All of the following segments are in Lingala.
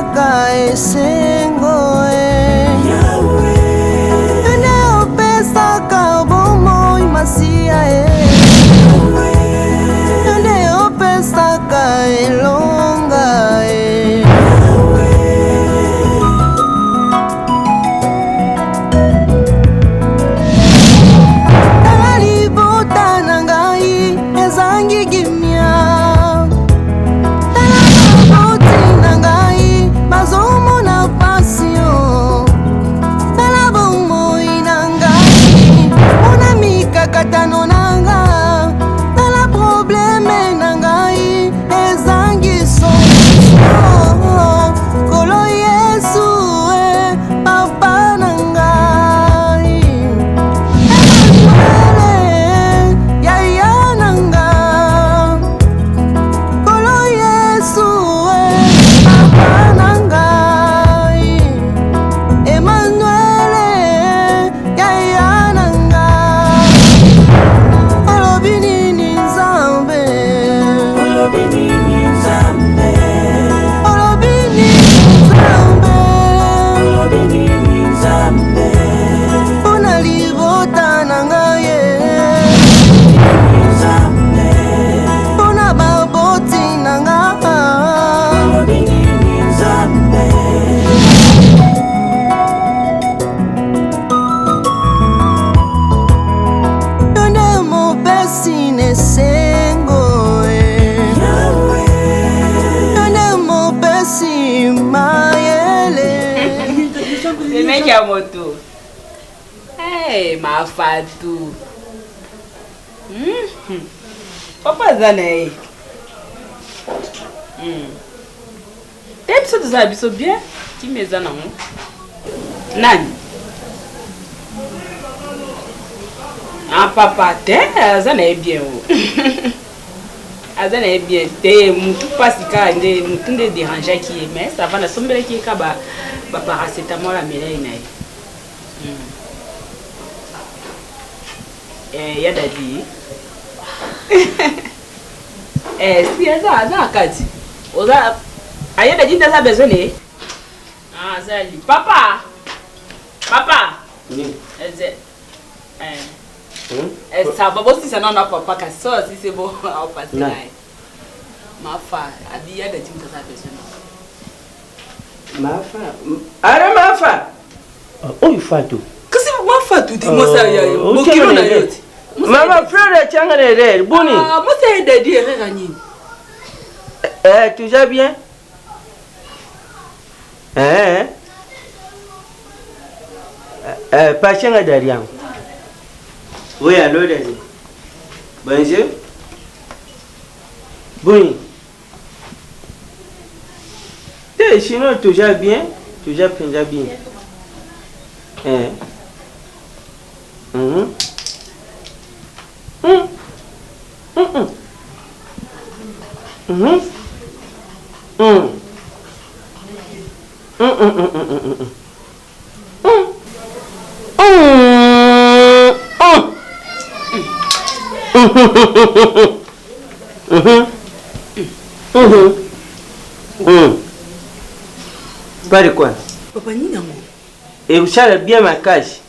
opesaka esengo Yone opesaka bomoi masia Yone opesaka elonga Talibota nangai ezangi gimia Katano nanga Tala probleme nangai Ezangi solution Kolo Yesu Papa nangai Emmanuel Yaya nanga Kolo Yesu Papa nangai Emmanuel Yaya nanga moto. Hey, ma Fatou. Papa Zane. T'es sûr de ça, biso bien? Tu me zana mo? Nani? Ah papa, t'es Zane bien o. Azana est bien. T'es mutu pasika nde mutu nde déranger qui mais ça va na sombele qui kaba ba paracétamol la mélène naï. Ya dadi. Si aza kati. Oza aya dadi ndaza besoin ne. Ah zali. Papa. Oui. Ça va aussi ça non papa ka so si c'est bon on passe là. Ma femme habillée de tim ça besoin. Ma femme. Ara ma femme. Oh Fatou. Qu'est-ce que ma Fatou dit moi ça ya. Mo kilo na yote. Mama frère tiangere boni. Ah moi c'est de dire rani. Tu vas bien? Pas tianga derrière. Oui, allô, Dani. Bonjour. Oui. Sinon, toujours bien? Toujours bien. Pas de quoi? Papa ni nango. Et vous savez bien ma cage.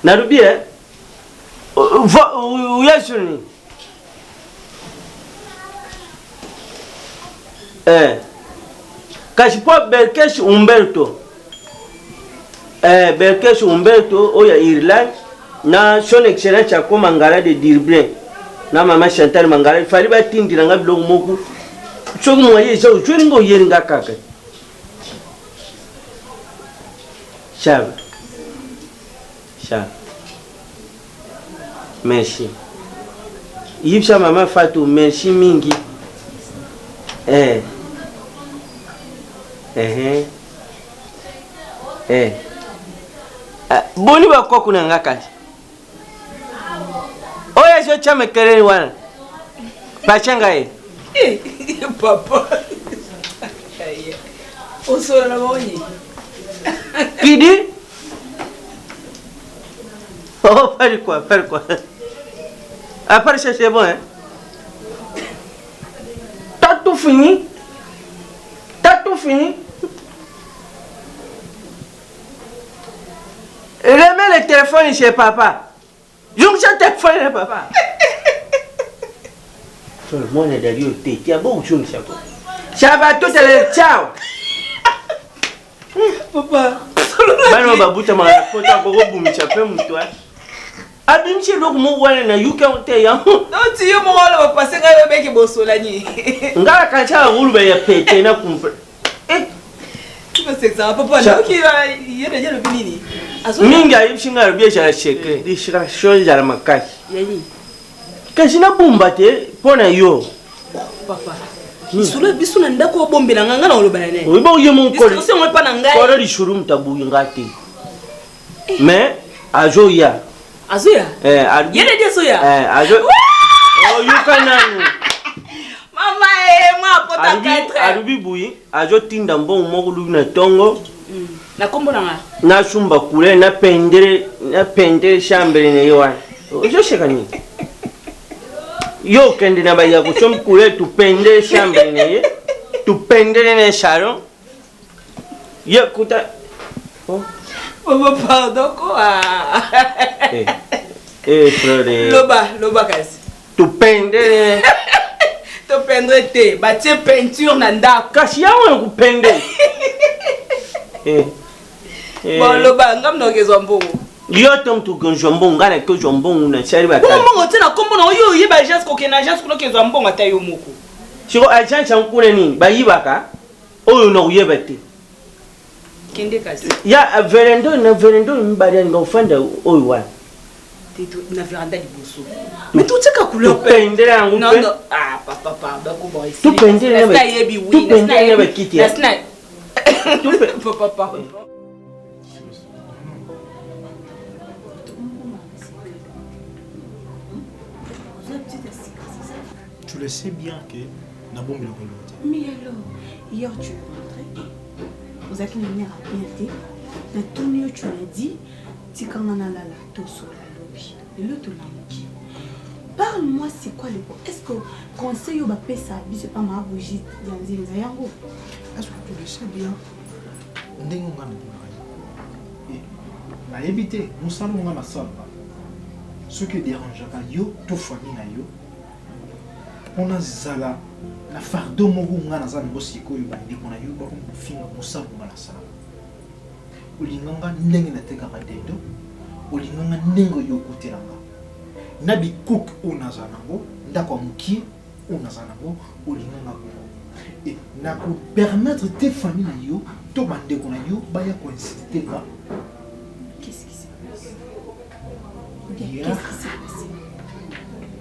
Narubi où est Johnny? Cachipo Berkesh Umberto. Berkesh Umberto oya Irlande na son excellent Chako Mangala de Dirblin. Na mama Chantal Mangala il fallait batindira nga biloko moko. Soki moye zo joringo yeringa kaka. Chave. Merci. Yipsa mama Fatou, merci mingi. Boni ba kwa kuna ngakati. Oya jo chame kereni wana. Pachanga Papa. On sort la monnaie. Qui dit? Oh, faire quoi? Après ça c'est bon, hein? fini? T'as tout fini? Remets le téléphone chez papa. Je me suis téléphone chez papa. Tout le monde est derrière le thé. Tu as beau chose, Chako. Chaba, tout est ciao. Papa. Bano babuta ma pota ko boum chapé mutwa. Abimchi lok mo wana na yuka onte ya. Non tu yo mo wala passer nga be ki bosola ni. Ngala kancha ngulube ya pete na kumpa. Tu peux c'est ça papa là qui yele le binini. Minga yibshinga rubiye jara sheke. Di shira shoyi jara makaki. Yani. Kashina bumba te pona yo. Papa. Sula bisu na ndako bombe na nganga na oloba ne. Oyiba uye mon kolo. Discussion mo pa na ngai. Kolo di shuru mtabu ngati. Mais ajo ya. Azuya? Yele dia soya. Ajo. Oh yukananu. Mama moi pota 4. Arubi buyi, ajo tinda mbongo moko lubi na tongo. Na kombo na nga. Na sumba kule na pendere shambele ne yowan. Ojo shekani. Yo kende na baya ko som kule tu pendere shambele ne ye. Tu pendere ne sharon. Ye kuta. Oh. Papa pardon quoi. Frère. Loba kasi. Tu pendere. Tu pendere te, ba tie peinture na ndako. Kasi ya wana ku pendere. Bon loba ngam no kezo mbongo. Yo tom tu gonjo mbongo ngana ko mbongo na shari ba. Mbongo tena kombo na yo yiba agence ko kena agence ko kezo mbongo ata yo moko. Siko agence nkune ni ba yibaka. Oyo no yebete. Kende kasi. Ya verendo mbari nga ufanda oyo wa. Tito na veranda di boso. Mais tout ça ka couleur pendere yangu. Non non, ah papa pardon ko boy. Tu pendere na yebi oui, na ba kiti. Papa pardon. Tu le sais bien que na bombe le colo. Mais alors, hier tu es rentré, vous avez une mère à bien na tonio tu m'as dit, tu quand on a la to sur la lobby, et le to namuki. Parle-moi c'est quoi le bon? Est-ce que conseil au bapé ça c'est pas ma bougie dans les yango? Est-ce que tu le sais bien? Ndengo ngana na et na éviter nous salons ngana salba. Ce qui dérange yo to famille na yo. On a zala na fardo moko ngana za ngosiko yo bandi kona yo ba ko finga musabu ngana sala. Ulinganga ndenge na teka kadendo. Ulinganga ndengo yo kutelanga. Na bi cook unaza nango ndako muki unaza nango ulinganga ko. Et na ko permettre tes familles na yo to bande kona yo ba ya coïncider ba. Qu'est-ce qui s'est passé? Hier, Qu'est-ce qui s'est passé?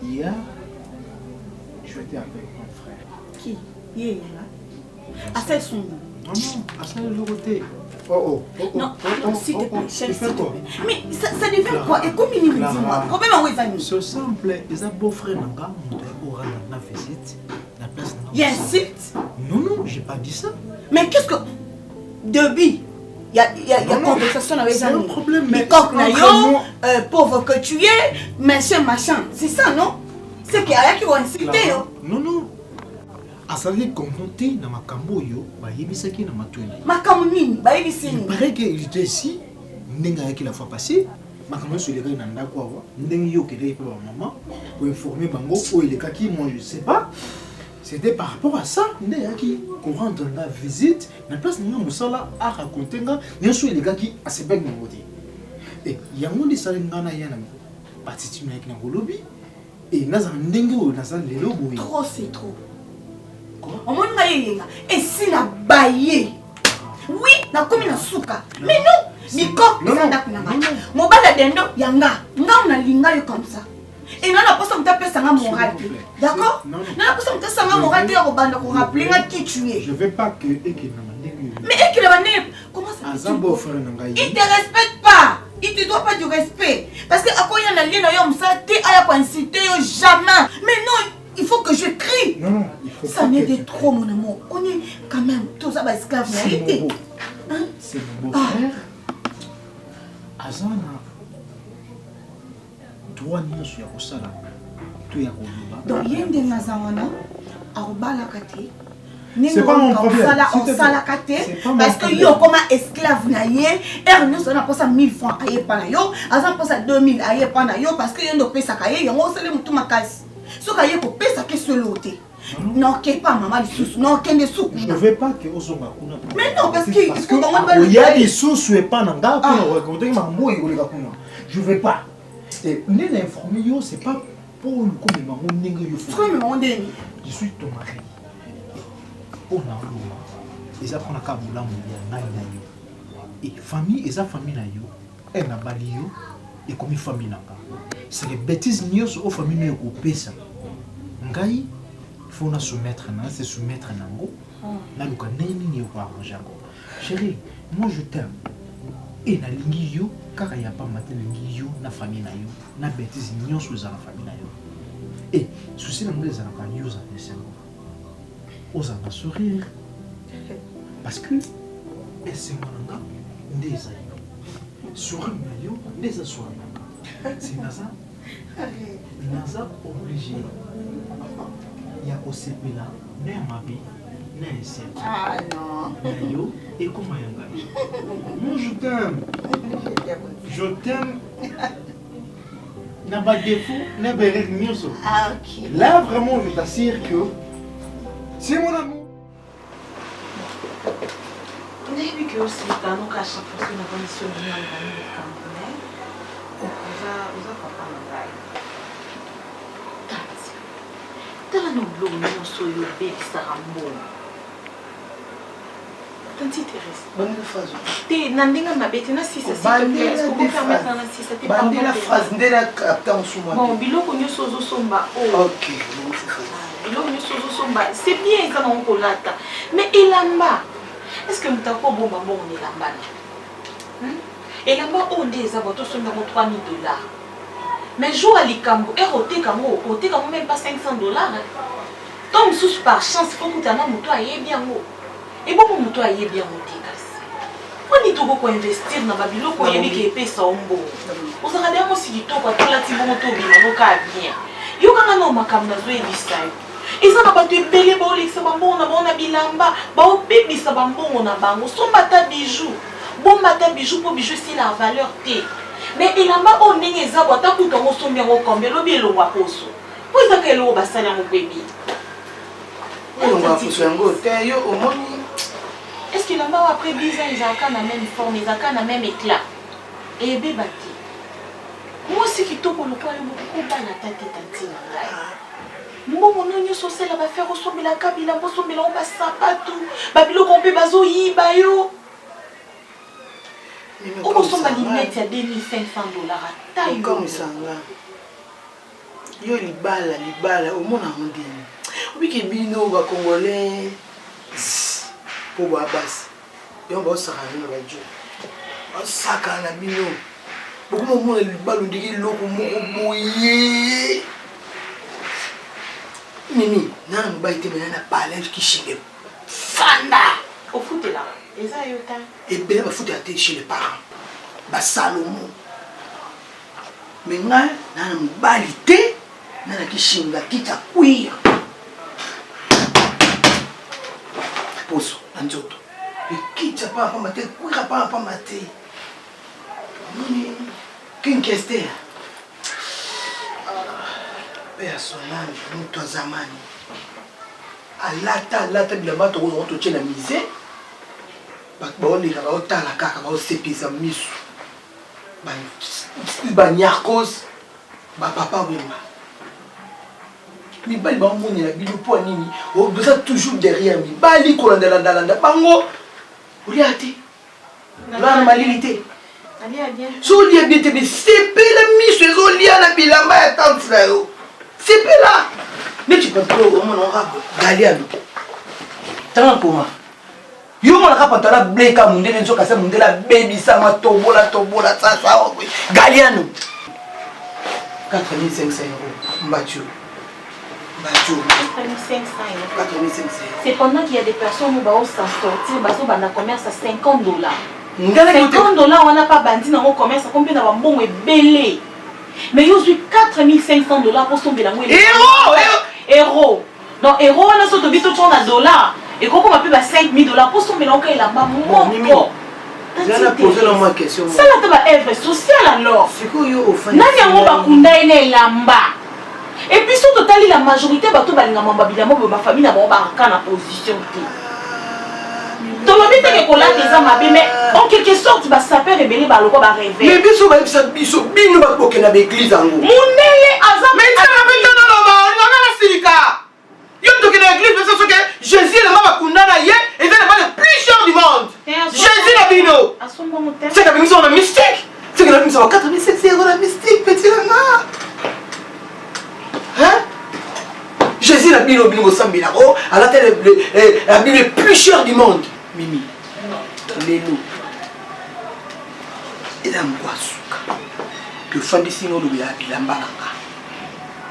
Hier, j'étais avec mon frère. Qui? Hier là. À celle son nom. Non, non, à ça le côté. Oh, Non, s'il te plaît, chef, s'il te quoi? plaît. Mais ça devient quoi? Et comme il me dit, moi, problème à où il va. C'est simple, ils ont beau frère Nanga, on doit rendre la visite, la place Nanga. Il insulte. Non, non, j'ai pas dit ça. Mais qu'est-ce que. Debi, il y a conversation avec c'est un problème, mais coq na entre yo, pauvre que tu es, machin. C'est ça, non? C'est qu'il y a qui vont insulter, yo. Non, non. Asali confronté dans ma cambo yo, bah yebisaki na matoni. Makamuni, bah il Il paraît qu'il était ici, n'enga qui la fois passée. Makambo sur les gars nanda quoi wa, n'enga yo kele pa maman pour informer bango où il est kaki, moi je sais pas. C'était par rapport à ça, n'enga qui comprendre la visite, na place n'enga musala a raconter nga, bien sûr les gars qui a se bec mon côté. Et yango de ça ngana yana partie na ki na golobi et naza n'enga o naza lelo boy. Trop, c'est trop. Au moins, et si la baillé, oui, la commune a souka. Mais non, Nico, non, mon bal dendo, yanga, on a linga comme ça. Et non, la personne t'a fait ça moral. D'accord? Non, la personne t'a ça moral, tu as rappelé qui tu es. Je veux pas que mais qui le comment ça? Il te respecte pas. Il te doit pas du respect. Parce que à quoi il y a la ligne, ça, tu as pas incité jamais. Mais non. Il faut que je crie. Non, il faut ça n'est de trop, mon amour. On est quand même tous à esclaves. C'est mon beau-frère. Azana. Toi, nous sommes au salon. Tu es au donc, il y a des nazawana. Arobala kate. C'est pas mon problème. On sala kate parce que yo comme esclave na ye, nous on a pas ça 1000 francs aye pa na yo, azan pas ça 2000 aye pa na yo parce que yo ndo pesa kaye, yo sele mutu makasi. So kaye ko pesa ke solote. Non, que pas maman les sous, non que les sous. Je ne veux pas que Ozonga kuna. Mais non parce que il y a des sous et pas nanga pour regarder maman et golega kuna. Je veux pas. Et n'est informé yo, c'est pas pour comme maman ninga yo. Je suis ton mari. On a l'eau. Et ça qu'on a kabula mouya na yo. Et famille et sa famille na yo. Elle n'a pas yo et comme famille nanga. C'est les bêtises nios aux familles yo ko pesa. Ngai faut na soumettre na c'est soumettre nango. Na luka nini ni ko arranger ko. Chérie, moi je t'aime. Et na lingi yo car il y a pas matin lingi yo na famille na yo. Na bêtises nios aux la famille na yo. Et souci na ngeza na ka yo za pesa. Osa na sourire. Parce que c'est mon anga ndeza yo. Sourire na yo ndeza sourire. C'est Naza obligé. Il y a aussi là, n'est ma vie, n'est c'est. Ah non. Nayo et comment y moi je t'aime. Je t'aime. N'a pas de défaut, n'a pas de mieux. Ah ok. Là vraiment je t'assure que c'est mon amour. On a vu que aussi dans nos cas chaque fois qu'on a une mission de campagne, on va papa n'engaille. Tala no blog no so yo baby sarambo. Tanti Thérèse. Bonne phrase. Te nandinga mabete na sisa s'il te plaît. Est-ce qu'on peut permettre na sisa te pas la phrase ndela capta en sous moi. Bon, biloko nyoso zo somba. OK, bon c'est ça. Biloko nyoso zo somba. C'est bien ça na kolata. Mais elamba. Est-ce que mutako bomba bon elamba? Elamba on des abato somba mo $3000. Mais jour à l'ikambo, et roté comme même pas $500. Donc, sous par chance, il faut que tu aies bien haut. Et bon, tu aies bien haut. On dit tout pour investir dans le bilo pour y aller qui ça en bon. Vous avez dit aussi du tout pour tout la tibo moto bien. Yo quand on a comme nazo et disai. Et ça n'a pas de belé bon les ça bon on a bilamba, ba au baby ça bon on a bango, son bata bijou. Bon bata bijou pour bijou c'est la valeur T. Mais il a pas on est les abois tant que ton son bien au combien le bien le waposo. Pour ça que le bassin mon bébé. On va pousser un go yo au moni. Est-ce qu'il a pas après 10 ans ils ont quand la même forme, ils ont quand la même éclat. Et bébé bati. Moi aussi qui to pour le poil beaucoup pas la tête tati na. Moi mon onyo social va faire ressembler la kabila, ressembler on passe sapatu. Babilo compé bazo yiba yo. On ressemble à limite à $2500 à taille. Comme ça là. Yo libala au monde en dit. Oui que bino va congolais pour babas. Et on va se ramener la radio. On saka na bino. Beaucoup de monde libala on dit loko moko boye. Mimi, na mba ite mena na parler qui chingue. Fanda. Au foot là. Et bien, il faut être chez les parents. Salomon. Mais nous, nous avons une balité. Nous avons qui t'a cuire. Poso, nous avons qui t'a pas maté, cuire pas maté. Qu'est-ce que c'est? Personnage, nous tous zamani. Alata, bilamba, tu vas la misère. On est là, on est là, on est là, Banyakos, papa mais bali ba moni la bilo po nini o besoin toujours derrière mi bali ko landa bango uriati la malilité ali bien so li bien te c'est la mise so li na bilamba ya tant frère c'est là mais tu peux pas au mon rap galiano tant pour moi yo mon rap pantala bleka mundele nzo kasa mundela baby sama tobola ça galiano 4500 € Mathieu. 4500 €. C'est pendant qu'il y a des personnes où on s'en sortir, parce qu'on a commerce à $50. $50, on n'a pas bandi dans mon commerce, combien d'avoir bon et belé. Mais il y a 4500 $ pour son bilan. Héros! Donc, héros, on a sauté vite au $. Et quand on m'a payé 5 000 $, pour son mélange, il a pas mon Je vais poser la question. Ça, là, tu œuvre sociale alors. C'est quoi, yo, offense? Nani yango bakunda ene lamba. Et puis surtout tali la majorité bato balinga mamba bilamo ma famille na bon ba na position te. Tolobi te ke kola des mabe mais en quelque sorte ba saper rebelle ba loko ba rêver. Mais biso ba biso bino ba boke na église ango. Munele azam mais ça na beta na loba on na silika. Yo to ke na église parce que Jésus le mama bakunda na ye et c'est le plus cher du monde. Jésus la bino. C'est que nous on a mystique. C'est que nous sommes 87 € la mystique petit là. Hein? Jésus la Bible au Sambinaro, à la tête la Bible le plus cher du monde. Mimi. Les loups. Et là, moi, souka. Que fan de signe de la mbalanga.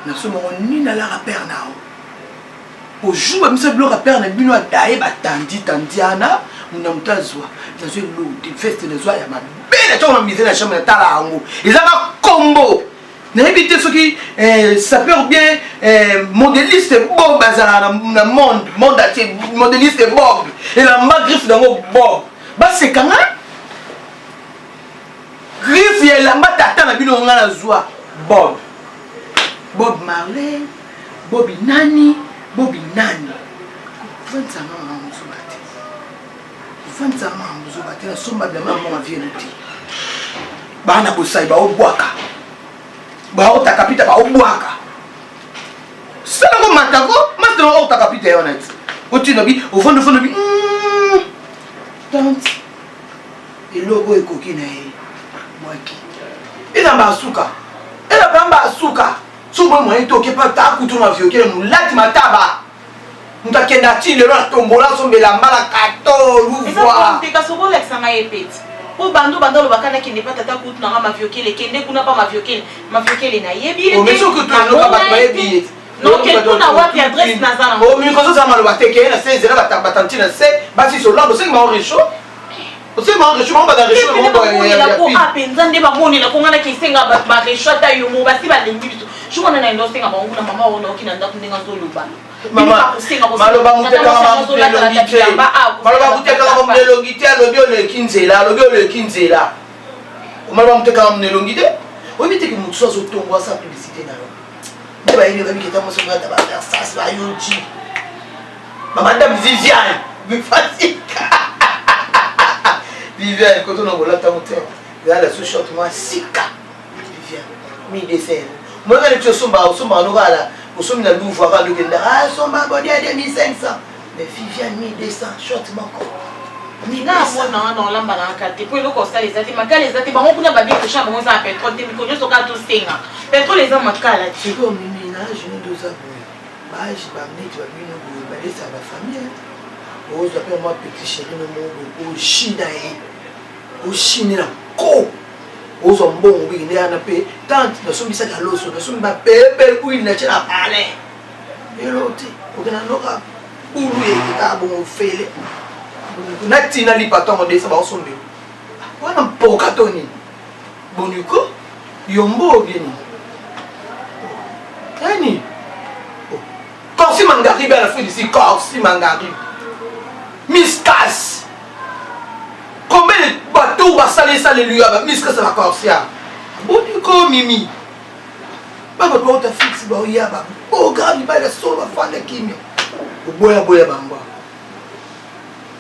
Nous sommes ni dans la rappeur nao. Au jour où nous sommes le rappeur na bino ataye batandi tandiana, nous n'avons pas joie. Nous sommes le fête de joie ya ma belle tu as misé la chambre de tala ango. Ils ont un combo. N'habitez ceux qui sapeur bien modéliste Bob bazala na monde entier modéliste Bob et la griffe dans Bob. Bah c'est quand griffe et la matata na bino ngana joie Bob. Bob Marley, Bobby Nani. Bobby Nani, vous êtes un homme vous êtes un homme vous êtes un sommet de maman vient de dire. Bana bosai ba obwaka, ba otakapita ba obwaka. C'est le moment d'avant, maintenant otakapita est honnête. Au tu n'habites au fond de bi. Tante, et logo est coquine moi qui. Et la basuka, et la bamba suka. Souvent moi toke pas ta couteau ma vieux qui nous lati mataba. Nous ta kendati le la tombola sombe la mala kato louvoa. Et ça te casse le sanga epeti. O bando le bakana qui n'est pas tata couteau na ma vieux qui le kende kuna pas ma vieux qui na yebi. O mais ce que tu no ka ba yebi. Non que tu na wapi adresse na zana. O mi kozo sama lo bateke na 16 la batantina se basi so labo c'est ma réchaud. Você m'a reçu mon badar reçu mon boy. Il a pour apenzande ba moni la konga na kisenga ba reçu ta yo mo basi ba lengi biso. Je connais na ndo senga ba ngula mama ona okina ndaku ndinga zo luba. Mama maloba muteka mama mutelongite. Maloba muteka mama mutelongite alobi ole kinzela alobi ole kinzela. Maloba muteka mama mutelongite. Omi teke mutu so tongwa sa publicité na yo. Ba ile ba biketa mo so ngata ba ça ça yoji. Mama ndam Viviane. Me fatika. Viviane, quand on a volé ta montagne, il y a la sous-shot, moi, Sika. Viviane, 1200. Moi, quand tu es somba, on sommes dans le Louvre, on ah, somba, bon, il y a 2500. Mais Viviane, 1200, short, encore. Nina, moi, non, là, on a pour le constat, les athées, les athées, on a bien que chambre, on a pétrole, des micros, on a tous ces gars. Pétrole, les hommes, c'est comme une ménage, je n'ai deux abonnés. Bah, je vais amener, tu vas venir, ça va la famille. Vous appelez moi petit chéri au Chine au Chine là co aux ombons oui il y a un peu tant nous sommes ça à l'os nous sommes pas bébé où il n'a pas parlé et l'autre au Ghana n'aura où lui est à bon faire n'ati n'a pas tant de ça va somber on a pas catoni bonuko yombo bien yani Corsi Mangari à la fin d'ici Corsi Mangari Miskas. Combien de bateaux va saler ça les lui avec Miskas à la Corsia? Boniko Mimi. Baba toi ta fixe ba yaba. Oh grave il va la solo va faire de kimi. Boya bamba.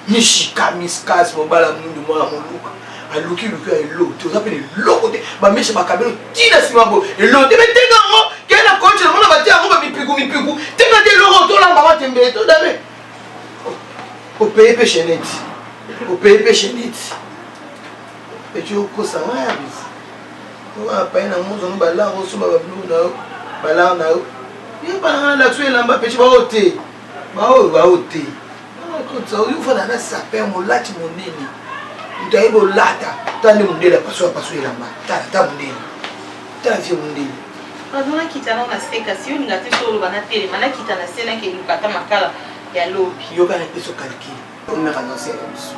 Mishika Miskas mon bala mundu moi mon luka. A luki a l'eau. Tu appelles l'eau côté. Ba miche ba kabelo tina simabo. Et l'eau te mette ngamo. Kena coach le monde va dire ngamo mi piku. Tenga de l'eau to la mama tembe to dame. Au pays péché net. Au pays péché net. Et tu as quoi ça? On va pas un amour, on va là, on va là, on va il n'y a pas de là-dessus, là, petit va ôter. Va ôter. Il faut que ça perd mon latte, mon nez. Tu as eu mon latte. Tu as eu mon nez, là, parce que là-bas. Tu as mon nez. Tu as vu mon nez. Azona kitana na seka si uni ngati solo bana tele mana kitana sena ke lukata makala ya lobi yo kana peso kalki on a annoncé ça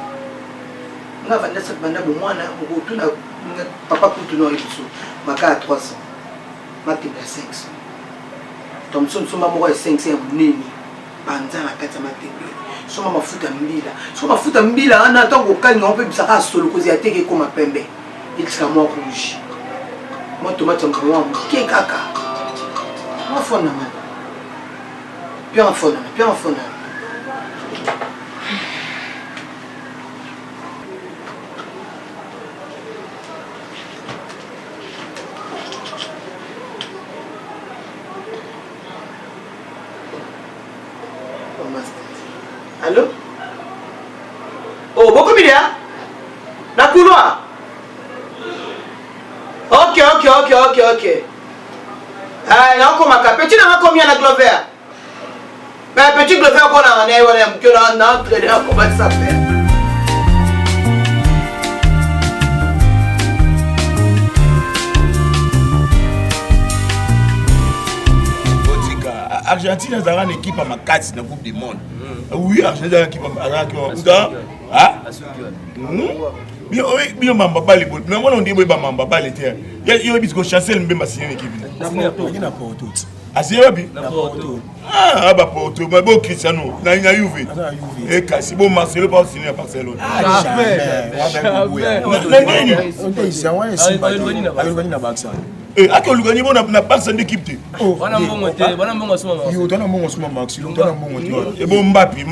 on a vendu cette bande de moi na tuna papa kutuno ibiso maka 300 matinga 500 Thomson soma mo 500 muneni banza na kata matinga Soma mafuta mbila. Soma mafuta mbila ana tango kali on peut bisaka solo kozi ateke koma pembe. Itika mo rouge. Mo tomate ngwa mo ke kaka. Mo fona man. Bien fona. Allô? Oh, beaucoup bien. La couloir. Ok. Ah, il y a encore ma carte. Petit, il y a combien la Glover? Ben, petit Glover, on a un que l'on a entraîné, comment ça fait? Argentine a une équipe à ma carte dans la Coupe du Monde. Oui, Argentine a une équipe à ma carte. Ah? Bien, maman, pas les boules. Mais moi, on dit que maman, pas les terres. Il y a une chasser le même assis l'équipe. Ah, c'est vrai? Ah, bah, pour tout. Mais bon, Cristiano, il y a Juve. Et si bon, Marcelo pas signé à Barcelone. Ah, et à quel Lugani n'a pas son équipe. Oh, voilà mon et bon Mbappé,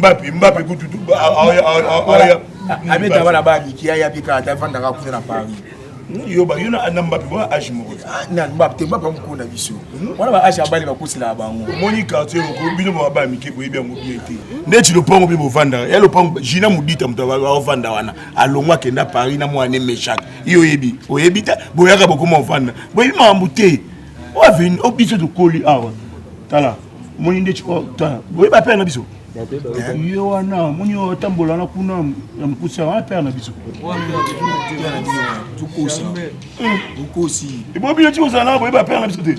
goûte tout. Avec la balle qui a piqué à Paris. Yo ba yuna anamba bi wa age mo na Mbappé pas ko na biso wana ba age abali ba kusila bango moni quartier ko bino ba ba mike ko yebia mo biete ndeti lo pongo bi bo vanda ya lo pongo jina mudita mto ba vanda wana alongwa kenda Paris na mo ane mechak yo yebi o yebita boyaka boko mo vanda boyi ma mbute o vini o biso to koli awa tala moni ndeti ko tala boyi ba pena biso yo wana moni o tambola na kuna ya mkusa wa pena biso tukosi et bon bien tu vas là boy ba pena biso te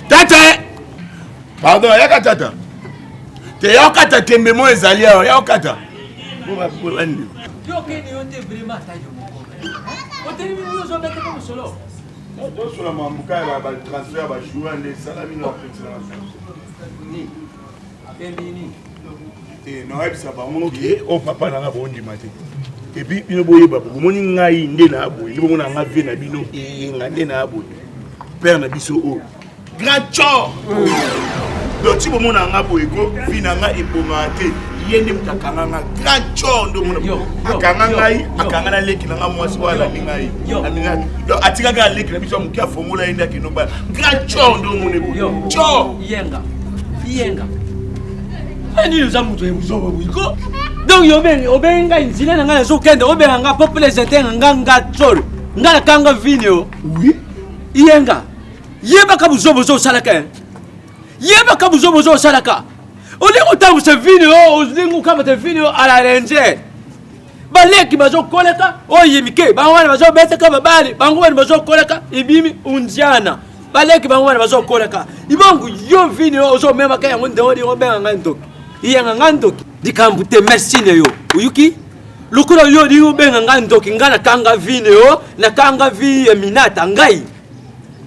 tata pardon ya tata te ya kata tembe mo ezali ya kata bo ba andi yo ke ni onte vraiment tayo o te ni yo zo bete comme solo do sur la mambuka ba transfert ba jouer les salami no ni non ça va mon ok on papa na ba ondi mate et puis bino boye ba moni ngai nde na boye libo mona nga vie na bino ngande na boye père na biso o grand cho do ti bo mona nga boye ko vina nga eboma te yende mtakanga nga grand cho ndo mona akanga ngai akanga na leki na nga mwasi wala ngai aminga do atika ga leki na biso mukia fongola yenda kino ba grand cho ndo mona boye cho yenga ani nous avons tout besoin buiko donc yo ben obenga inzile na ngana zo kende obenga nga population tenga nga tsol ngala kanga video oui yenga yeba ka buzo salaka yeba ka buzo salaka olingo tamu se video olingo kama te video ala ranger baleki bazo koleka oyimike bangwana bazo beteka babali bangwana bazo koleka ibimi unjana baleki bangwana bazo koleka ibongo yo video ozo mema ka yango ndo ri obenga nga ndoki iyenga nga ndoki dikambute merci ne yo uyuki lukuro yo ri obenga nga ndoki ngana kanga video na kanga vi minata ngai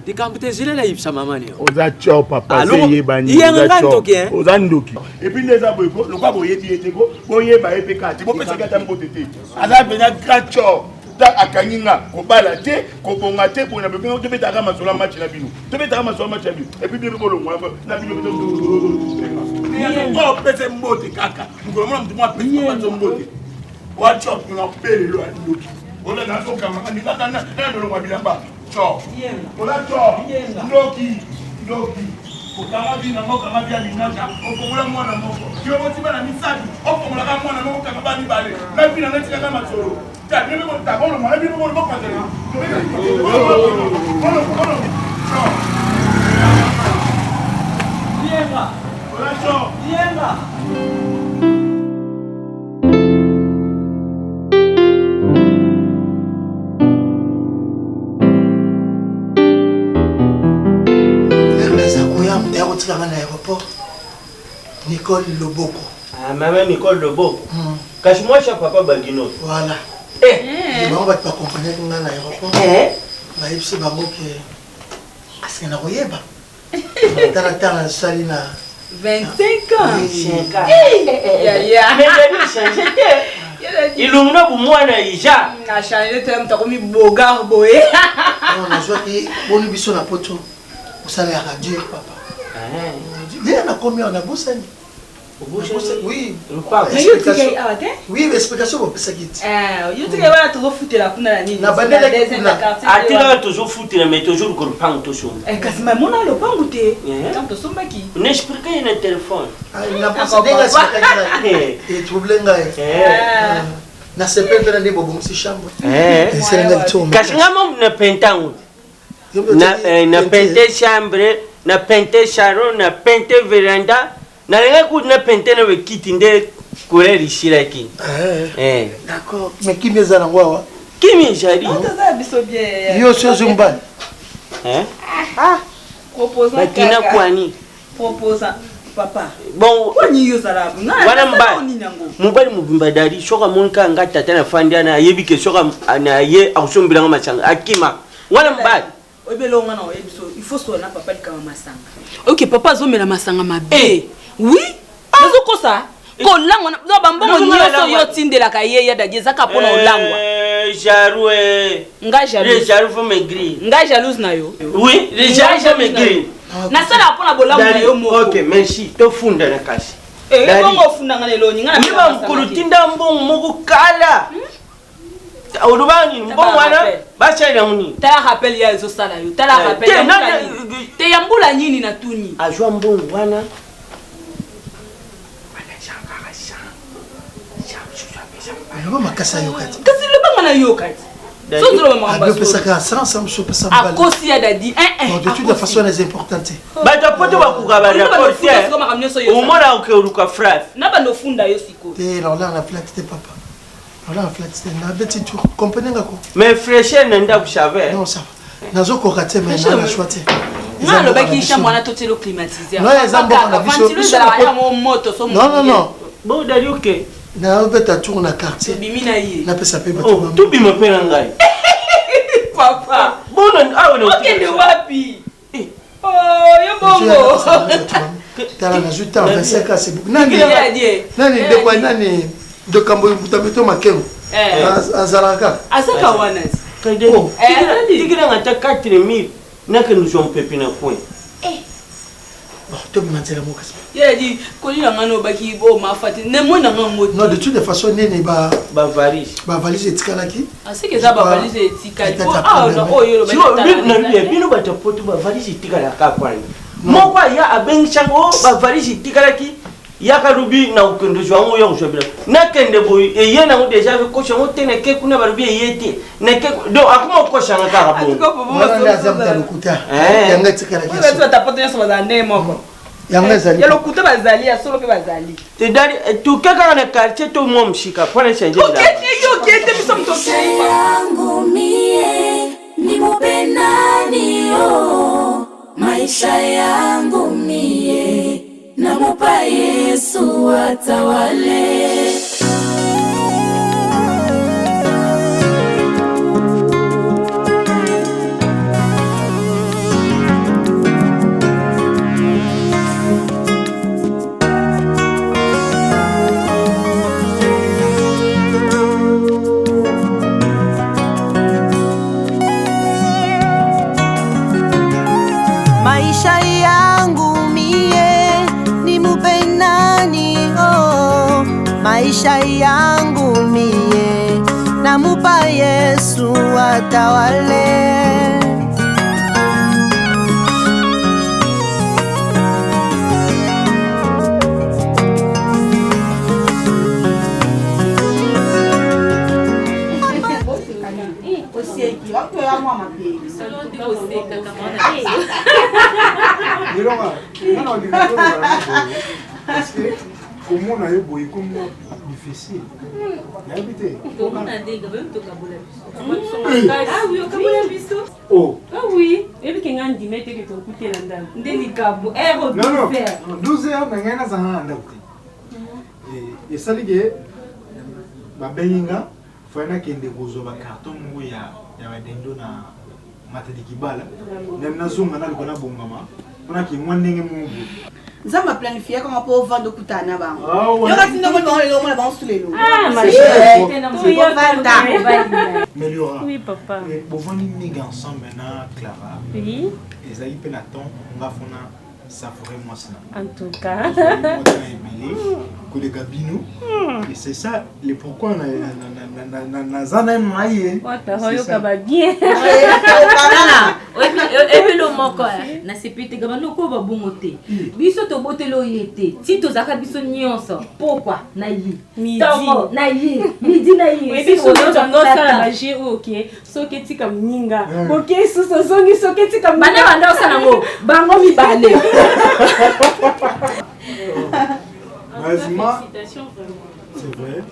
dikambute zile na yipsa mamani yo oza cho papa se yebani iyenga nga ndoki oza ndoki et puis les aboyko lokwa boyebi eteko boyeba epeka ti bopesa kata mbotete aza bena grand cho ta akanginga kobala te kobonga te pona bebe to betaka masola match na bino to betaka masola match na bino et puis bebe bolongwa na bino to ko pese mbote kaka ngolo mona mtu mwa pese mbote mbote watch up na pele lo ndoki ola na so kama ani kaka na ndo lo bilamba cho ola cho ndoki okanga bina ngoka mabia linaka okomola mwana moko yo motiba na misadi okomola ka mwana moko kaka bani bale na bina na tika kama solo ta bino mo ta bolo mo bino mo ko patela yenga ola cho yenga à l'aéroport. Nicole Loboko. Ah, maman Nicole Loboko. Cache-moi chaque papa Bagino. Voilà. Et on va te accompagner dans l'aéroport. Bah, il bango que. Est-ce qu'il y a un royaume? Dans la salina. 25 ans. 25 ans. Mais il a déjà. a changé, tu as commis bogar boé. On a joué qui bon biso na poto. Au salaire radio papa. Bien on a combien on a bossé. Oui. Mais yo tu gay ah t'es? Oui, mais explication pour ça qui. Yo tu gay voilà toujours foutre la kuna ni. Na bandela quartier. Ah tu vas toujours foutre mais toujours comprendre tout ça. Kasi ma mona lo pangu te. Tant to somba ki. N'expliquez le téléphone. Ah, na bossé déjà explication. Et trouble ngai. Na sepel pela ndebo bomsi chambre. C'est la lecture. Kashinga mom na pentangu. Na pente chambre, na pente salon, na pente véranda. Na lenga ku na pente na wekiti nde couleur ishiraki. D'accord. Mais qui me zana ngwa? Qui me jari? On t'a biso bien. Yo so zumba. Proposant. Bakina kwani? Proposant. Papa. Bon, kwani yo salabu. Wana mba. Mubali mubimba dari shoka monka ngata tana fandia na yebike shoka na ye akusombila ngama changa. Akima. Wana mba. Obelo ngana oyebiso. Il faut sona papa likama masanga. OK, papa azomela masanga mabe. Oui? Nazo kosa? Ko lango na bambongo nyoso yo tindelaka ye ya dagezaka pona olangwa. Jaroué. Nga jalouse. Les jaloux vont maigrir. Nga jalouse na yo. Oui, les jaloux vont maigrir. Na sala pona bolango na yo moko. OK, merci. To funda na kasi. Bongo funda ngana lelo nyanga na. Niba mkulutinda mbongo moko kala. Urubani mbongo wana bacha ila muni. Tala rappel ya zo sala yo. Tala rappel ya muni. Te yambula nyini na tuni. Ajua mbongo wana. Yo makasa yo kati. Kasi le banga na yo kati. So zolo mamba. Yo pesa ka sans mso pesa mbala. Akosi ya dadi. Non, de toute façon les importantes. Ba ta poto ba kugaba rapporter. Umona ukeuruka fraf. Na bando funda yo siko. Te là on a flat te papa. On a flat te na beti tu comprenez ngako. Mais fraîcheur nenda kushave. Non ça. Nazo ko kate mais na la choite. Na lo baki chambre na totelo climatisé. Non les ambos na biso. Non non. Bon dari OK. Na obeta tour na quartier. Bimina yi. Na pesa pe bato. Oh, tu bima pe ngai. Papa. Bon awe no. OK de wapi? Oh, yo bongo. Tala na juta 25 ans c'est beaucoup. Nani de quoi nani de kambo mutameto makengo. Azalaka. Azaka wana. Kaide. Tigira ngata 4000 na que nous sommes pepina point. Bon, tu me mentir moi qu'est-ce. Il a dit kolila ngano baki bo mafati. Ne mo na ngo. Non, de toute façon nene ba valise. Ba valise etikalaki. Ah c'est que ça ba valise etikali. Ah non, oh yo ba na bino ba tapoto ba valise etikala ka kwani. Moko ya abenchango ba valise etikalaki. Ya karubi na ukendo jwango ya ushobila. Na kende boy e yena ngo deja ve kosha ngo tene ke kuna barubi yete. Na ke do akuma kosha nga ka bo. Wana lazam talukuta. Yanga etikalaki. Wewe tu tapoto ya soba ne moko. Yanga zali. Ya lokuta bazali ya solo pe bazali. Te dari tu kaka na quartier to mo mshika pona changer la. Yo kete biso mtoto. Yangu mie ni mupenani yo. Maisha yangu mie namupa Yesu atawale. Maisha yangu mie ni mupenani oh. Maisha yangu mie namupa Yesu atawale. Parce que comment on a eu beaucoup comme difficile. N'habitez. Comment on a des gars même toka bola biso. Ah oui, toka bola biso. Oh. Ah oui. Et puis quand on dit mettre que ton côté là dedans. Ndeli gabo. Non non. 12 heures na ngana za handa kuti. Et ça ligue ba benga fana kende gozo ba carton ngo ya badendo na matadi kibala. Nem na zunga na likona bongama. Kuna ki mwanenge mungu. nzambe aplanifie kaka mpo ovanda okutana na bango Ah, ouais. yoka ti ndongo bango lelo omona bango su lelo Mais Laura, Oui, papa. vous venez nigga ensemble maintenant, Clara. Oui, Et ça y est, on va faire ça ferait moi ça. en tout cas. Et c'est ça, le pourquoi on a zana maïe. Bien. ebelo moko na sepete gaba noko ba bongote biso to botelo yete ti to zaka biso nyonso pourquoi na yi tango na yi midi na yi biso tongo sala ba je OK soki tika mninga OK suso zongi soki tika bana banda osala ngo bango mibale félicitations vraiment. C'est vrai.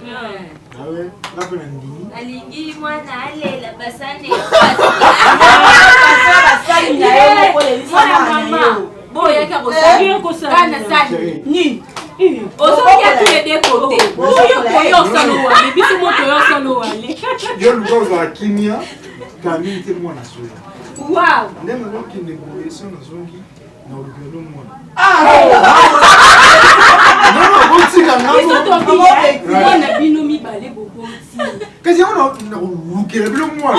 Ah ouais, là on a dit. alingi mwana alela basane boyaka kosana sani nini ozokia tous les deux côtés oyo koyo osalo wale biso moto oyo osalo wale Yo luka za kimia kami te mwana soya. wow Ndema loki ndeboye so na zongi na olugelo mwana. Non, botika biso ngamo. tobina bino mibale bobonti Kasi on a lukela bilo mwana.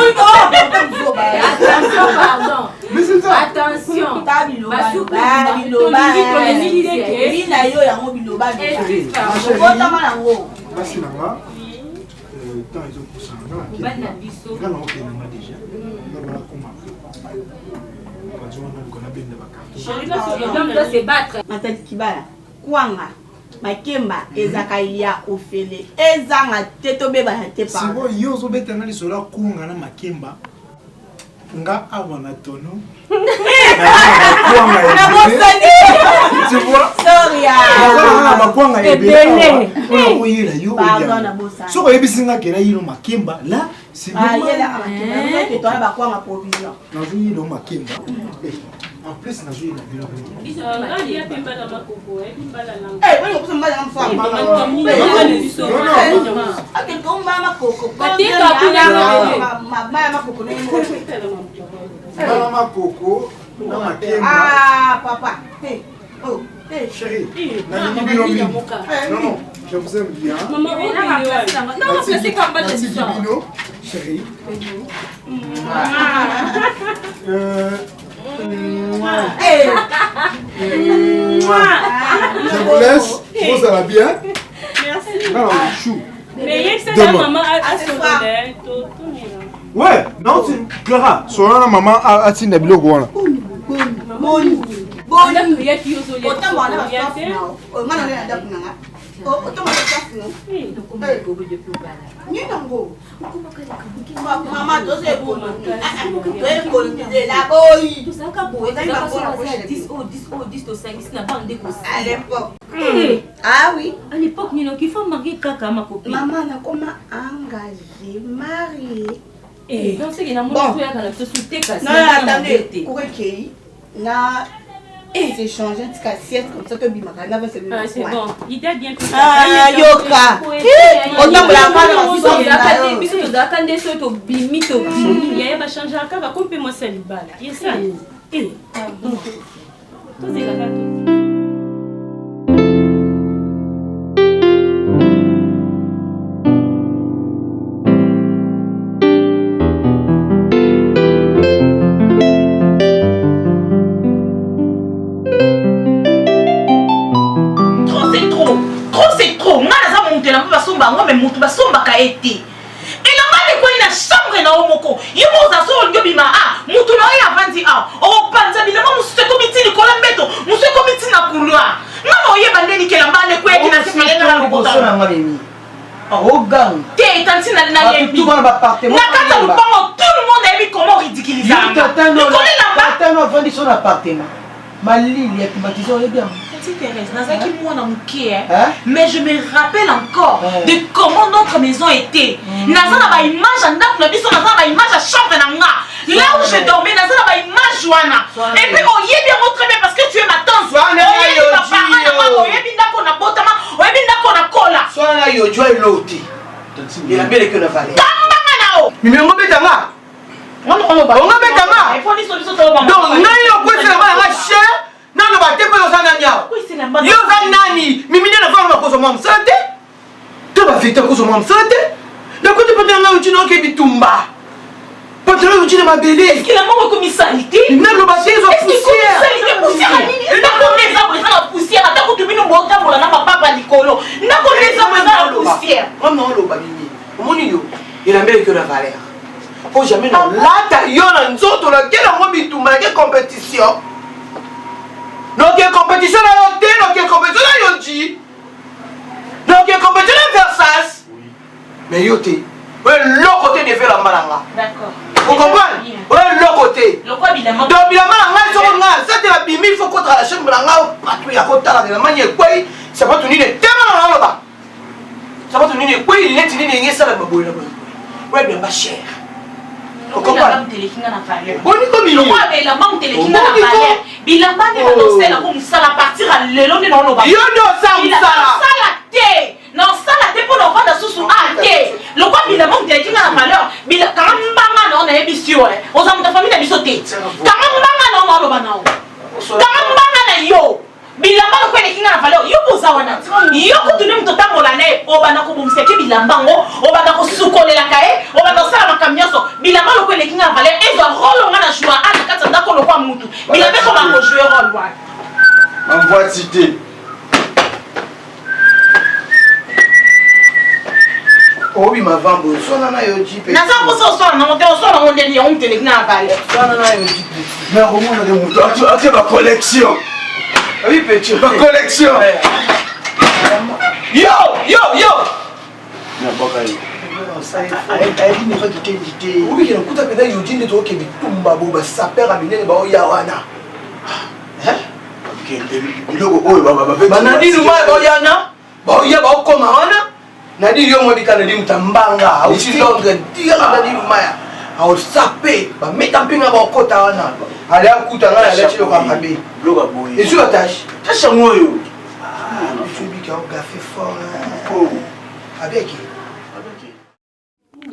attention pardon Mais c'est ça. attention bina yo yango biloba okotama yango Basi nanga. Temps ils ont poussé bana biso ngana okena nga déjà. Ngana koma. Quand on a bien de vacances. l'homme doit se battre matati kibala kwanga makemba ezaka ya ofele ezanga te tobebana te pa Sibo yo ozobetanga lisolo kunga na makemba nga awa na tono. Tu vois? sorry Na makwanga ebele. Ona kuyela yo. Pardon na bosa. Soko yebisinga kela yilo makemba la c'est ah yela makemba ke toya bakwanga provision na jouer le makemba. En plus na jouer la bilo. eh wewe kusema mbaya mfwa ake tomba makoko Katika kuna mabaya makoko ni Bala makoko na makemba. ah papa hey oh hey Chérie, na bilo mingi. Non non, je vous aime bien. maman on non c'est comme pas de Merci ça Bino, chérie. hey Je vous laisse. Vous allez bien? Merci. Non, chou. Mais il y a que ça Demain. maman à son Ouais, non, c'est Clara. Solana maman a tina biloko wana. boni Boni ya kiyozo le otamba wana basafu nao omana nena ndaku nanga otamba basafu no ni nango mama tose ekolo la boy tosaka boye tosangisi na bande à l'époque ah oui à l'époque nino kifo marier kaka ma copine maman nakoma engagé marié donc c'est que na moto ya kana société kasi non attendez kokei na c'est changé un petit assiette comme ça que bimaka na va se Ah, c'est bon. Il t'a bien fait. ah yoka otambola mwana biso tozalaka nde so tobimi tobimi Il y a pas changé à kaka comme moi c'est le bal. Il y a ça. Eh. Tout est là. mais mutu basombaka ete elamba lekweli na chambre na yo moko yo moza so olingi obima mutu na oyo avandi opanza bilamba mosusu ekomi ti likolo mbeto mosusu ekomi ti na couloir ngana oyeba ndeni kelamba lekweli na simalenga na lobota te tanti na yebi na kati ya lupango tout le monde ayebi comment ridiculisanga likolo elamba malili ya climatiseur oyebi yango Thérèse, mais je me rappelle encore de comment notre maison était. Nazana ba image en date na biso nazana ba image à chambre na nga. Là où je dormais nazana ba image wana. Et puis on y est bien très bien parce que tu es ma tante. On y est ma parent na ma on y est bien d'accord na botama, on y est bien d'accord na cola. Soit là yo joie l'autre. Il a bien que la valeur. Kamba nao. Mais on beta nga. On beta nga. Il faut ni solution to ba. Donc na yo kwese na ba nga cher. Na no papa te pe yo sana nya. Yo sana nani? Mimi na fa ma kozo mom sante. Te ba fita kozo mom sante. Da ko te pa na uti no ke bitumba. Patron uti na mabele. Est-ce qu'il a mon commissalité? Na lo ba sezo poussière. Poussière nini? Na ko neza ko na poussière, ata ko tubino bonga bola na papa likolo. Na ko neza ko na poussière. Comment on lo ba mimi? Omoni yo. Il a même que la valeur. Faut jamais non lata yo na nzoto na kela mo bitumba ke compétition. Non ke compétition na yo te, non ke compétition na yo ji. Non ke compétition na Versailles. Mais yo te. Ouais, l'autre côté de faire la malanga. D'accord. Vous comprenez? Ouais, l'autre côté. Le quoi bilan? Donc bilan malanga ils sont là. Ça c'est la bimi, il faut qu'on la chaîne malanga partout ya kota la de manière quoi? Ça va tenir des tellement là-bas. Ça va tenir des quoi? Il est tenir des ça la baboui là-bas. Ouais, bien pas cher. Vous comprenez? Télékinga na valeur. On est comme il. Le quoi bilan mang télékinga na valeur. Bilan ba ne ba danser la comme ça la partir à lelo ne non ba. Yo no ça ça la té. Non ça la té pour l'enfant de sous a té. Le quoi bilan mang télékinga na valeur. Bilan quand mbanga non na ebisio eh. Aux amis de famille na bisoté. Quand mbanga non non ba na. Quand mbanga na yo. Bilamba ko télékinga na valeur. Yo poza wana. Yo ko tuni mtota molane obana ko bumseke bilambango obana ko sukolela kae obana sala makamnyoso bilamba ko télékinga na valeur ezo rôle nga na jouer à kata ndako lo kwa mutu bilamba ko ba ko jouer rôle wa Envoie cité. Obi mavambo sona na yo jipe. na sa ko so so na moto so na monde ni on télékinga na valeur Sona na yo jipe. Mais au moins, on a ma collection. Oui petit. Ma collection. Yo yo yo. Na bokai. Ayi ne fa kitendite. Obi kina kuta peda yo jinde to ke bitumba bo ba sapera binene ba o ya wana. Biloko oyo baba banadi luma boyana boya bakoma wana nadi yo modika nadi mtambanga au si Londres dia nadi luma ya au sape ba meta mpinga ba okota wana ali akuta ngala ala chilo kama be bloga boy esu attache tasha ngoyo bifubi ka gafe fort abeki